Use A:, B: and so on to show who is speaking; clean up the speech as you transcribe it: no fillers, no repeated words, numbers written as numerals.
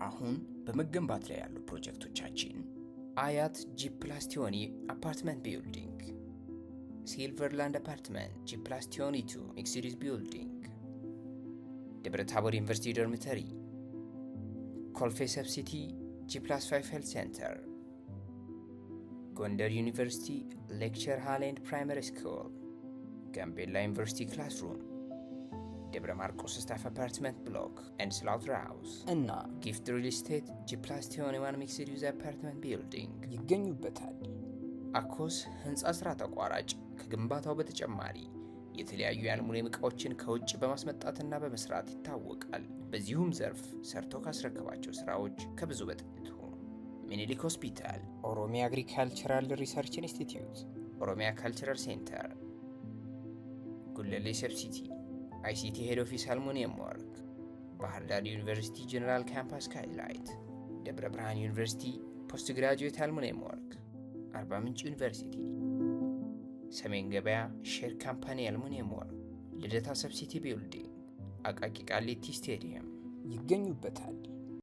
A: አሁን በመገንባት ላይ ያሉ ፕሮጀክቶቻችን አያት ጂ+20 አፓርትመንት ቢልዲንግ፣ ሲልቨርላንድ አፓርትመንት ጂ+22 ሚክስድ ዩዝ ቢልዲንግ፣ ደብረ ታቦር ዩኒቨርሲቲ ዶርሚተሪ፣ ኮልፌ ሰብሲቲ ጂ+5 ሄልት ሴንተር፣ ጎንደር ዩኒቨርሲቲ ሌክቸር ሃል ኤንድ ፕራይመሪ ስኩል፣ ጋምቤላ ዩኒቨርሲቲ ክላስሩም፣ ደብረ ማርቆስ ስታፍ አፓርትመንት ብሎክ ኤንድ ስላውተር ሃውስ እና ጊፍት ሪል ስቴት ጂ+21 ሚክስድ ዩዝ አፓርትመንት ቢልዲንግ ይገኙበታል። አኮስ ህንፃ ስራ ተቋራጭ ከግንባታው በተጨማሪ የተለያዩ የአልሙኒየም ዕቃዎችን ከውጭ በማስመጣትና በመስራት ይታወቃል። በዚሁም ዘርፍ ሰርቶ ካስረከባቸው ስራዎች ከብዙ በጥቂቱ ሚኒሊክ ሆስፒታል፣ ኦሮሚያ አግሪካልቸራል ሪሰርች ኢንስቲትዩት፣ ኦሮሚያ ካልቸራል ሴንተር፣ ጉለሌ ሰብሲቲ አይሲቲ ሄድ ኦፊስ አልሙኒየም ወርክ፣ ባህር ዳር ዩኒቨርሲቲ ጀነራል ካምፓስ ስካይላይት፣ ደብረ ብርሃን ዩኒቨርሲቲ ፖስት ግራጁዌት አልሙኒየም ወርክ፣ አርባ ምንጭ ዩኒቨርሲቲ፣ ሰሜን ገበያ ሼር ካምፓኒ አልሙኒየም ወርክ፣ ልደታ ሰብሲቲ ቢልዲንግ፣ አቃቂ ቃሊቲ ስቴዲየም ይገኙበታል።